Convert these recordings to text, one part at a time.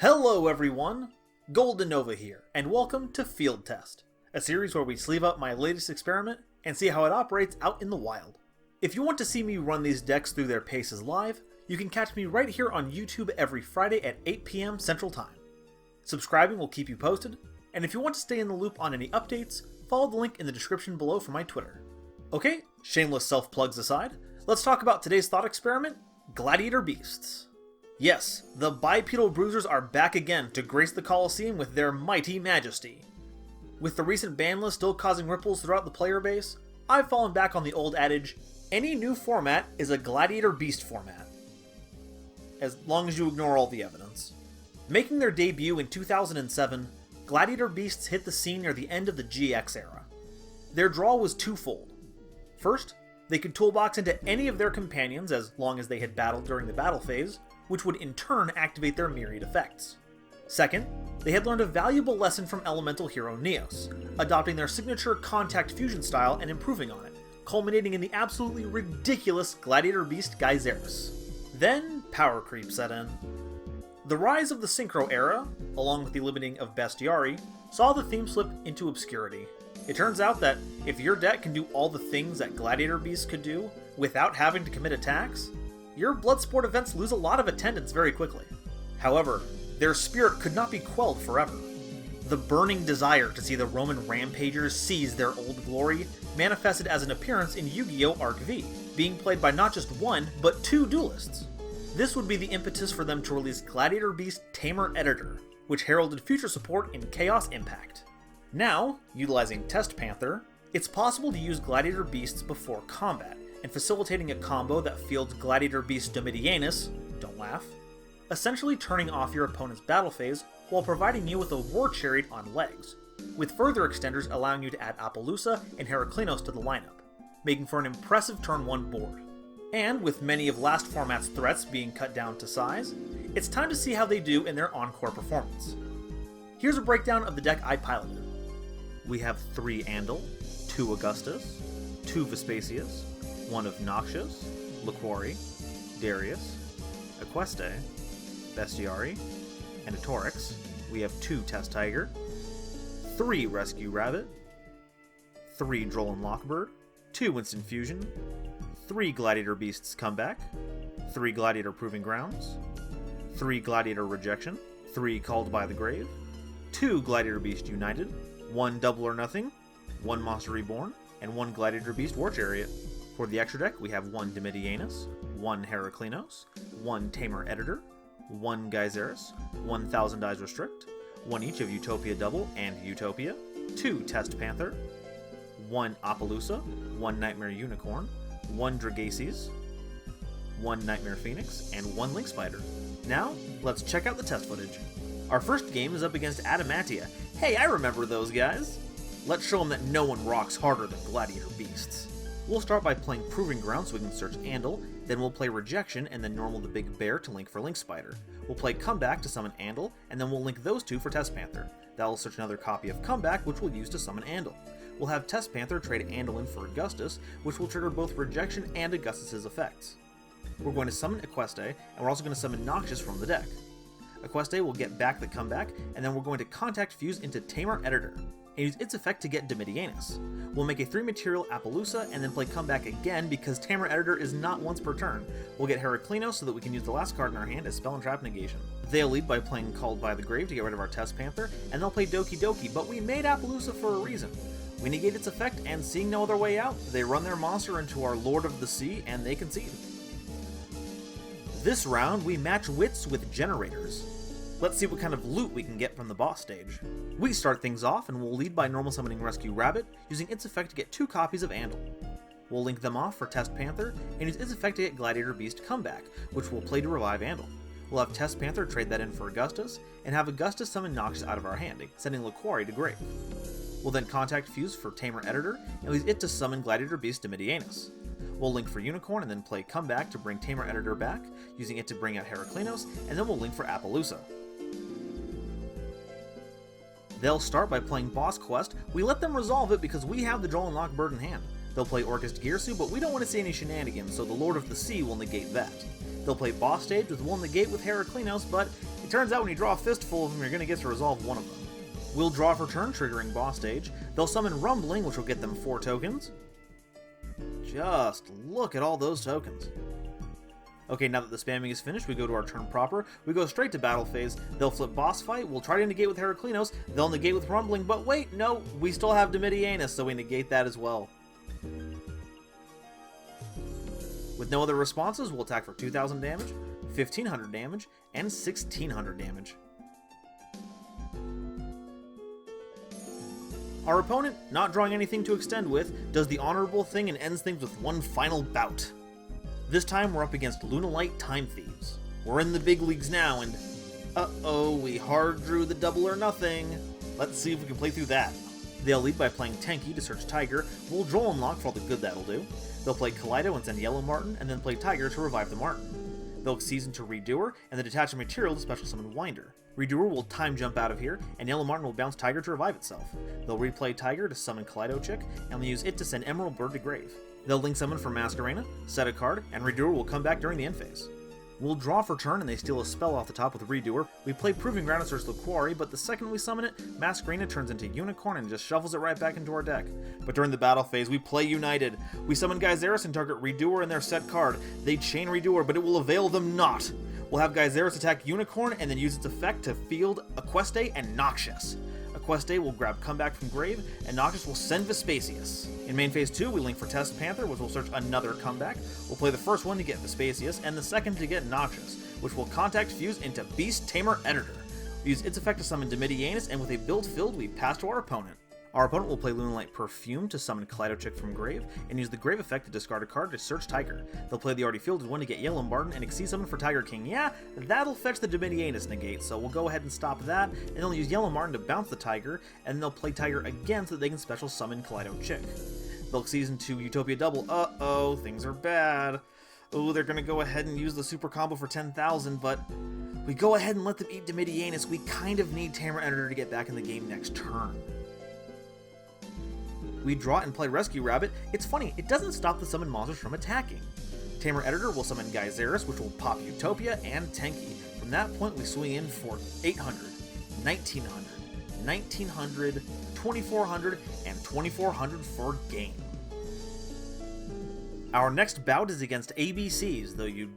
Hello everyone, GoldenNova here, and welcome to Field Test, a series where we sleeve up my latest experiment and see how it operates out in the wild. If you want to see me run these decks through their paces live, you can catch me right here on YouTube every Friday at 8 PM Central Time. Subscribing will keep you posted, and if you want to stay in the loop on any updates, follow the link in the description below for my Twitter. Okay, shameless self-plugs aside, let's talk about today's thought experiment, Gladiator Beasts. Yes, the bipedal bruisers are back again to grace the Coliseum with their mighty majesty. With the recent ban list still causing ripples throughout the player base, I've fallen back on the old adage, any new format is a Gladiator Beast format. As long as you ignore all the evidence. Making their debut in 2007, Gladiator Beasts hit the scene near the end of the GX era. Their draw was twofold. First, they could toolbox into any of their companions as long as they had battled during the battle phase, which would in turn activate their myriad effects. Second, they had learned a valuable lesson from elemental hero Neos, adopting their signature contact fusion style and improving on it, culminating in the absolutely ridiculous Gladiator Beast Gyzerus. Then, power creep set in. The rise of the Synchro era, along with the limiting of Bestiari, saw the theme slip into obscurity. It turns out that if your deck can do all the things that Gladiator Beasts could do without having to commit attacks, your Bloodsport events lose a lot of attendance very quickly. However, their spirit could not be quelled forever. The burning desire to see the Roman Rampagers seize their old glory manifested as an appearance in Yu-Gi-Oh! Arc V, being played by not just one, but two duelists. This would be the impetus for them to release Gladiator Beast Tamer Editor, which heralded future support in Chaos Impact. Now, utilizing Test Panther, it's possible to use Gladiator Beasts before combat, and facilitating a combo that fields Gladiator Beast Domitianus, don't laugh, essentially turning off your opponent's battle phase while providing you with a War Chariot on legs, with further extenders allowing you to add Appaloosa and Heraklinos to the lineup, making for an impressive turn 1 board. And with many of last format's threats being cut down to size, it's time to see how they do in their encore performance. Here's a breakdown of the deck I piloted. We have 3 Andal, 2 Augustus, 2 Vespasius, 1 of Noxious, Liquori, Darius, Equeste, Bestiari, and a Torix. We have 2 Test Tiger, 3 Rescue Rabbit, 3 Droll and Lockbird, 2 Instant Fusion, 3 Gladiator Beasts Comeback, 3 Gladiator Proving Grounds, 3 Gladiator Rejection, 3 Called by the Grave, 2 Gladiator Beast United, 1 Double or Nothing, 1 Monster Reborn, and 1 Gladiator Beast War Chariot. For the extra deck, we have 1 Domitianus, 1 Heraklinos, 1 Tamer Editor, 1 Gyzerus, 1,000 Eyes Restrict, 1 each of Utopia Double and Utopia, 2 Test Panther, 1 Appaloosa, 1 Nightmare Unicorn, 1 Dragaces, 1 Nightmare Phoenix, and 1 Link Spider. Now, let's check out the test footage. Our first game is up against Adamancipator. Hey, I remember those guys! Let's show them that no one rocks harder than Gladiator Beasts. We'll start by playing Proving Ground so we can search Andal, then we'll play Rejection and then Normal the Big Bear to link for Link Spider. We'll play Comeback to summon Andal, and then we'll link those two for Test Panther. That'll search another copy of Comeback, which we'll use to summon Andal. We'll have Test Panther trade Andal in for Augustus, which will trigger both Rejection and Augustus's effects. We're going to summon Equeste, and we're also going to summon Noxious from the deck. Equeste will get back the Comeback, and then we're going to Contact Fuse into Tamer Editor, and use its effect to get Domitianus. We'll make a 3-material Appaloosa, and then play Comeback again because Tamer Editor is not once per turn. We'll get Heraklinos so that we can use the last card in our hand as Spell and Trap Negation. They'll lead by playing Called by the Grave to get rid of our Test Panther, and they'll play Doki Doki, but we made Appaloosa for a reason. We negate its effect, and seeing no other way out, they run their monster into our Lord of the Sea, and they concede. This round, we match wits with Generaiders. Let's see what kind of loot we can get from the boss stage. We start things off and we'll lead by normal summoning Rescue Rabbit, using its effect to get 2 copies of Andal. We'll link them off for Test Panther, and use its effect to get Gladiator Beast Comeback, which we'll play to revive Andal. We'll have Test Panther trade that in for Augustus, and have Augustus summon Noxious out of our hand, sending Liquori to grave. We'll then Contact Fuse for Tamer Editor, and use it to summon Gladiator Beast Domitianus. We'll link for Unicorn and then play Comeback to bring Tamer Editor back, using it to bring out Heraklinos, and then we'll link for Appaloosa. They'll start by playing Boss Quest. We let them resolve it because we have the Droll and Lockbird in hand. They'll play Orcust Gearsu, but we don't want to see any shenanigans, so the Lord of the Sea will negate that. They'll play Boss Stage with Will negate with Heraklinos, but it Turns out when you draw a fistful of them, you're going to get to resolve one of them. We'll draw for turn, triggering boss stage. They'll summon Rumbling, which will get them 4 tokens. Just look at all those tokens. Okay, now that the spamming is finished, we go to our turn proper. We go straight to battle phase. They'll flip boss fight. We'll try to negate with Heraclinos. They'll negate with Rumbling, but wait, no, we still have Domitianus, so we negate that as well. With no other responses, we'll attack for 2,000 damage, 1,500 damage, and 1,600 damage. Our opponent, not drawing anything to extend with, does the honorable thing and ends things with one final bout. This time we're up against Lunalight Time Thieves. We're in the big leagues now, and uh-oh, we hard drew the double or nothing. Let's see if we can play through that. They'll lead by playing Tenki to search Tiger. We'll draw Unlock for all the good that'll do. They'll play Kaleido and send Yellow Martin, and then play Tiger to revive the Martin. They'll season to Redoer, and then detach a material to special summon Winder. Redoer will time jump out of here, and Yellow Martin will bounce Tiger to revive itself. They'll replay Tiger to summon Kaleido Chick, and they'll use it to send Emerald Bird to grave. They'll link summon for Masquerena, set a card, and Redoer will come back during the end phase. We'll draw for turn, and they steal a spell off the top with Redoer. We play Proving Ground to search the quarry, but the second we summon it, Masquerena turns into Unicorn and just shovels it right back into our deck. But during the battle phase, we play United. We summon Geyseris and target Redoer in their set card. They chain Redoer, but it will avail them not. We'll have Geyseris attack Unicorn and then use its effect to field Equeste and Noxious. Equeste will grab Comeback from Grave, and Noxious will send Vespasius. In main phase 2, we link for Test Panther, which will search another Comeback. We'll play the first one to get Vespasius, and the second to get Noxious, which will contact fuse into Beast Tamer Editor. We use its effect to summon Domitianus, and with a build filled, we pass to our opponent. Our opponent will play Lunalight Perfume to summon Kaleido Chick from Grave, and use the Grave effect to discard a card to search Tiger. They'll play the already fielded one to get Yellow Martin, and Exceed Summon for Tiger King. Yeah, that'll fetch the Domitianus negate, so we'll go ahead and stop that, and they'll use Yellow Martin to bounce the Tiger, and they'll play Tiger again so that they can special summon Kaleido Chick. They'll season to Utopia Double. Uh-oh, things are bad. Oh, they're gonna go ahead and use the super combo for 10,000, but we go ahead and let them eat Domitianus. We kind of need Tamer Editor to get back in the game next turn. We draw and play Rescue Rabbit. It's funny, it doesn't stop the summoned monsters from attacking. Tamer Editor will summon Geyseris, which will pop Utopia and Tenki. From that point, we swing in for 800, 1900, 1900, 2400, and 2400 for game. Our next bout is against ABCs, though you'd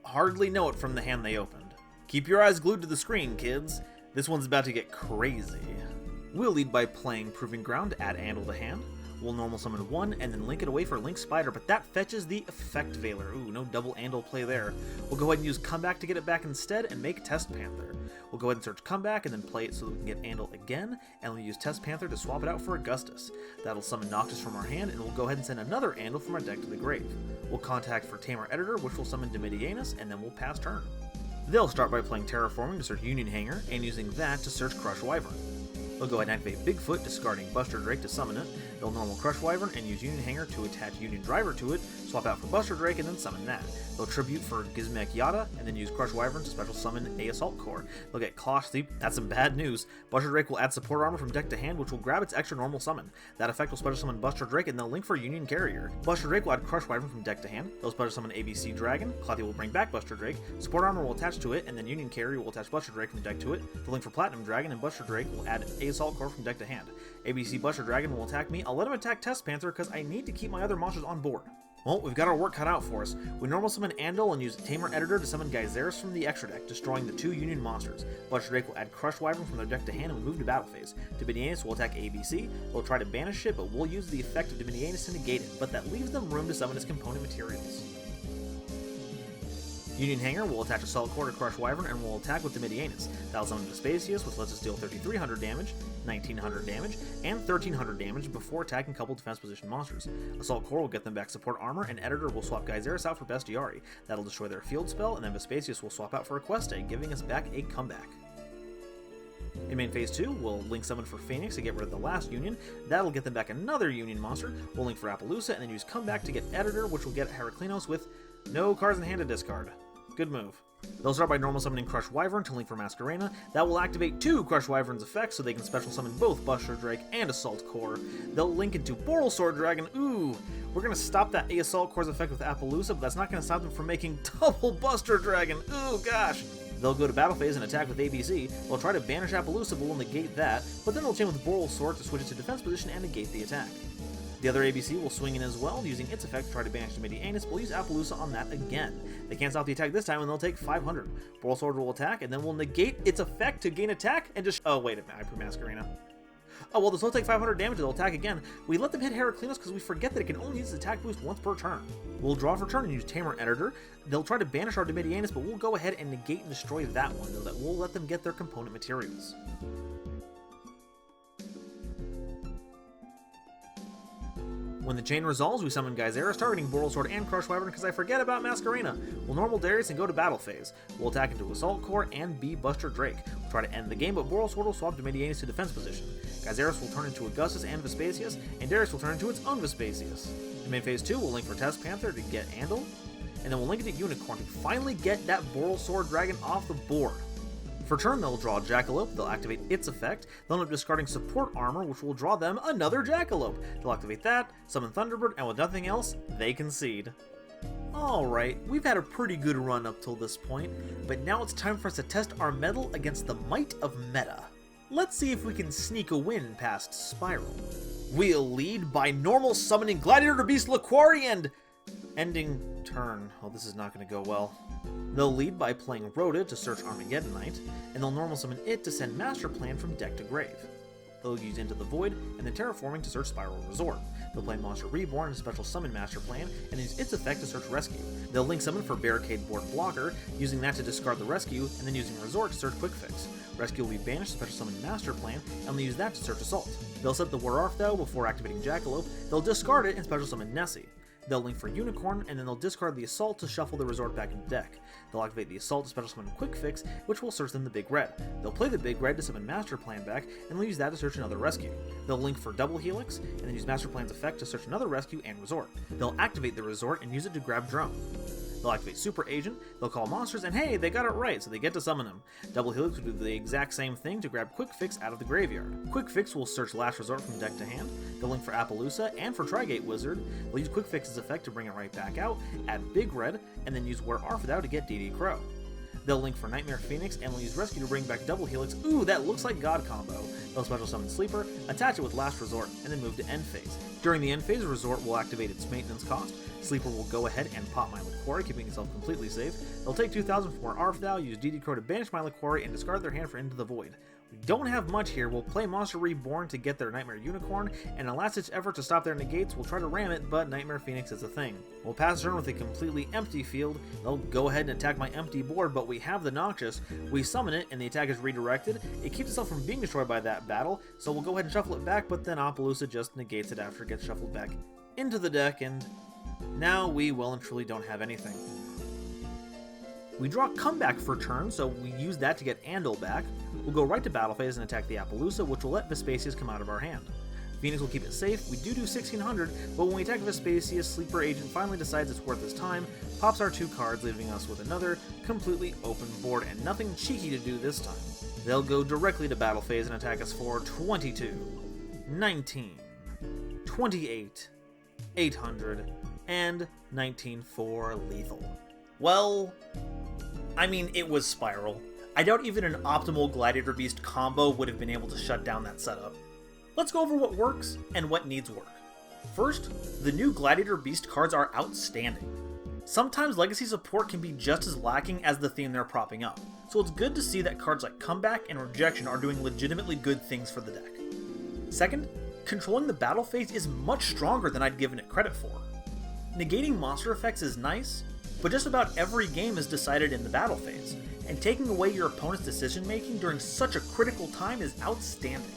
hardly know it from the hand they opened. Keep your eyes glued to the screen, kids. This one's about to get crazy. We'll lead by playing Proving Ground to add Andal to hand. We'll normal summon one and then link it away for Link Spider, but that fetches the Effect Veiler. Ooh, no double Andal play there. We'll go ahead and use Comeback to get it back instead and make Test Panther. We'll go ahead and search Comeback and then play it so that we can get Andal again, and we'll use Test Panther to swap it out for Augustus. That'll summon Noctis from our hand, and we'll go ahead and send another Andal from our deck to the grave. We'll contact for Tamer Editor, which will summon Domitianus, and then we'll pass turn. They'll start by playing Terraforming to search Union Hanger, and using that to search Crush Wyvern. They'll go ahead and activate Bigfoot, discarding Buster Drake to summon it. They'll normal Crush Wyvern and use Union Hanger to attach Union Driver to it, swap out for Buster Drake, and then summon that. They'll tribute for Gizmek Yada, and then use Crush Wyvern to special summon a Assault Core. They'll get Claw Sleep. That's some bad news. Buster Drake will add Support Armor from deck to hand, which will grab its extra normal summon. That effect will special summon Buster Drake, and they'll link for Union Carrier. Buster Drake will add Crush Wyvern from deck to hand. They'll special summon ABC Dragon. Clothy will bring back Buster Drake. Support Armor will attach to it, and then Union Carrier will attach Buster Drake from deck to it. They'll link for Platinum Dragon, and Buster Drake will add a Assault Core from deck to hand. ABC Buster Dragon will attack me. I'll let him attack Test Panther because I need to keep my other monsters on board. Well, we've got our work cut out for us. We normal summon Andal and use Tamer Editor to summon Geyseris from the extra deck, destroying the 2 Union monsters. Buster Drake will add Crush Wyvern from their deck to hand and we move to battle phase. Domitianus will attack ABC. They'll try to banish it, but we'll use the effect of Domitianus to negate it, but that leaves them room to summon its component materials. Union Hanger will attach Assault Core to Crush Wyvern and will attack with Domitianus. That'll summon Vespasius, which lets us deal 3,300 damage, 1,900 damage, and 1,300 damage before attacking couple defense position monsters. Assault Core will get them back Support Armor, and Editor will swap Geyseris out for Bestiari. That'll destroy their field spell, and then Vespasius will swap out for Equeste, giving us back a comeback. In main phase 2, we'll link summon for Phoenix to get rid of the last Union. That'll get them back another Union monster. We'll link for Appaloosa, and then use Comeback to get Editor, which will get Heraclinos with no cards in hand to discard. Good move. They'll start by normal summoning Crush Wyvern to link for Masquerena. That will activate 2 Crush Wyvern's effects so they can special summon both Buster Drake and Assault Core. They'll link into Boral Sword Dragon. Ooh, we're going to stop that Assault Core's effect with Appaloosa, but that's not going to stop them from making double Buster Dragon. Ooh, gosh. They'll go to battle phase and attack with ABC. They'll try to banish Appaloosa, but will negate that, but then they'll chain with Boral Sword to switch it to defense position and negate the attack. The other ABC will swing in as well, using its effect to try to banish Domitianus, but will use Appaloosa on that again. They can't stop the attack this time, and they'll take 500. Boral Sword will attack, and then will negate its effect to gain attack, and just... Oh, wait a minute, I pre-Masquerena. Oh, well, this will take 500 damage, they'll attack again. We let them hit Heraclinos because we forget that it can only use its attack boost once per turn. We'll draw for turn and use Tamer Editor. They'll try to banish our Domitianus, but we'll go ahead and negate and destroy that one, though that we'll let them get their component materials. When the chain resolves, we summon Gyzerus, targeting Boral Sword and Crush Wyvern because I forget about Masquerena. We'll normal Darius and go to battle phase. We'll attack into Assault Core and B Buster Drake. We'll try to end the game, but Boral Sword will swap Domitianus to defense position. Gyzerus will turn into Augustus and Vespasius, and Darius will turn into its own Vespasius. In main phase 2, we'll link for Test Panther to get Andal, and then we'll link it to Unicorn to finally get that Boral Sword Dragon off the board. For turn, they'll draw Jackalope, they'll activate its effect, they'll end up discarding Support Armor, which will draw them another Jackalope. They'll activate that, summon Thunderbird, and with nothing else, they concede. Alright, we've had a pretty good run up till this point, but now it's time for us to test our mettle against the might of meta. Let's see if we can sneak a win past SPYRAL. We'll lead by normal summoning Gladiator Beast Laquari and... ending turn. Oh, this is not going to go well. They'll lead by playing Rhoda to search Armageddonite, and they'll normal summon it to send Master Plan from deck to grave. They'll use Into the Void and then Terraforming to search Spiral Resort. They'll play Monster Reborn and special summon Master Plan, and use its effect to search Rescue. They'll link summon for Barricade Board Blocker, using that to discard the Rescue, and then using Resort to search Quick Fix. Rescue will be banished to special summon Master Plan, and they'll use that to search Assault. They'll set the War Arf though before activating Jackalope. They'll discard it and special summon Nessie. They'll link for Unicorn, and then they'll discard the Assault to shuffle the Resort back into deck. They'll activate the Assault to special summon Quick Fix, which will search them the Big Red. They'll play the Big Red to summon Master Plan back, and they'll use that to search another Rescue. They'll link for Double Helix, and then use Master Plan's effect to search another Rescue and Resort. They'll activate the Resort and use it to grab Drone. They'll activate Super Agent, they'll call monsters, and hey, they got it right, so they get to summon them. Double Helix will do the exact same thing to grab Quick Fix out of the graveyard. Quick Fix will search Last Resort from deck to hand. They'll link for Appaloosa and for Trigate Wizard. They'll use Quick Fix's effect to bring it right back out, add Big Red, and then use War Arfidau to get DD Crow. They'll link for Nightmare Phoenix, and will use Rescue to bring back Double Helix. Ooh, that looks like God combo. They'll special summon Sleeper, attach it with Last Resort, and then move to End Phase. During the End Phase, Resort will activate its maintenance cost. Sleeper will go ahead and pop my Laquari, keeping itself completely safe. They'll take 2,000 for Arfidau, use DD Crow to banish my Laquari, and discard their hand for Into the Void. We don't have much here. We'll play Monster Reborn to get their Nightmare Unicorn, and in a last-ditch effort to stop their negates, we'll try to ram it, but Nightmare Phoenix is a thing. We'll pass turn with a completely empty field. They'll go ahead and attack my empty board, but we have the Noxious. We summon it, and the attack is redirected. It keeps itself from being destroyed by that battle, so we'll go ahead and shuffle it back, but then Appaloosa just negates it after it gets shuffled back into the deck, and now we well and truly don't have anything. We draw Comeback for turn, so we use that to get Andal back. We'll go right to battle phase and attack the Appaloosa, which will let Vespasius come out of our hand. Phoenix will keep it safe. We do 1600, but when we attack Vespasius, Sleeper Agent finally decides it's worth his time, pops our 2 cards, leaving us with another completely open board and nothing cheeky to do this time. They'll go directly to battle phase and attack us for 22, 19, 28, 800, and 19 for lethal. Well, I mean, it was SPYRAL. I doubt even an optimal Gladiator Beast combo would have been able to shut down that setup. Let's go over what works and what needs work. First, the new Gladiator Beast cards are outstanding. Sometimes Legacy support can be just as lacking as the theme they're propping up, so it's good to see that cards like Comeback and Rejection are doing legitimately good things for the deck. Second, controlling the battle phase is much stronger than I'd given it credit for. Negating monster effects is nice, but just about every game is decided in the battle phase, and taking away your opponent's decision making during such a critical time is outstanding.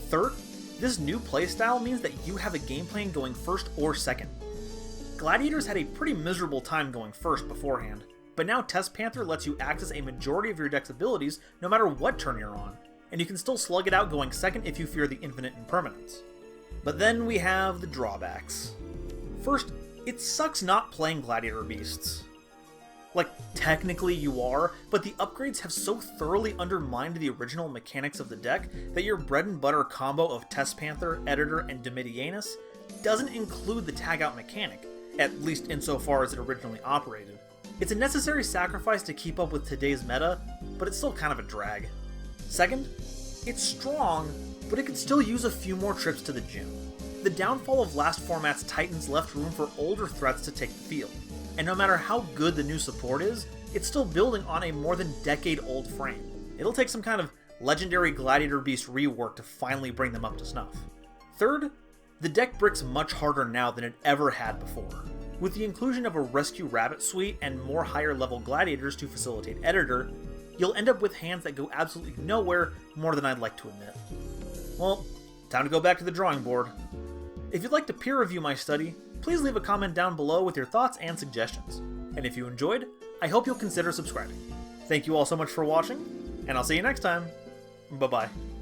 Third, this new playstyle means that you have a game plan going first or second. Gladiators had a pretty miserable time going first beforehand, but now Test Panther lets you access a majority of your deck's abilities no matter what turn you're on, and you can still slug it out going second if you fear the infinite impermanence. But then we have the drawbacks. First, it sucks not playing Gladiator Beasts. Like, technically you are, but the upgrades have so thoroughly undermined the original mechanics of the deck that your bread and butter combo of Test Panther, Editor, and Domitianus doesn't include the tag out mechanic, at least insofar as it originally operated. It's a necessary sacrifice to keep up with today's meta, but it's still kind of a drag. Second, it's strong, but it could still use a few more trips to the gym. The downfall of last format's Titans left room for older threats to take the field, and no matter how good the new support is, it's still building on a more than decade-old frame. It'll take some kind of legendary Gladiator Beast rework to finally bring them up to snuff. Third, the deck bricks much harder now than it ever had before. With the inclusion of a Rescue Rabbit suite and more higher level Gladiators to facilitate Editor, you'll end up with hands that go absolutely nowhere more than I'd like to admit. Well, time to go back to the drawing board. If you'd like to peer review my study, please leave a comment down below with your thoughts and suggestions. And if you enjoyed, I hope you'll consider subscribing. Thank you all so much for watching, and I'll see you next time. Bye-bye.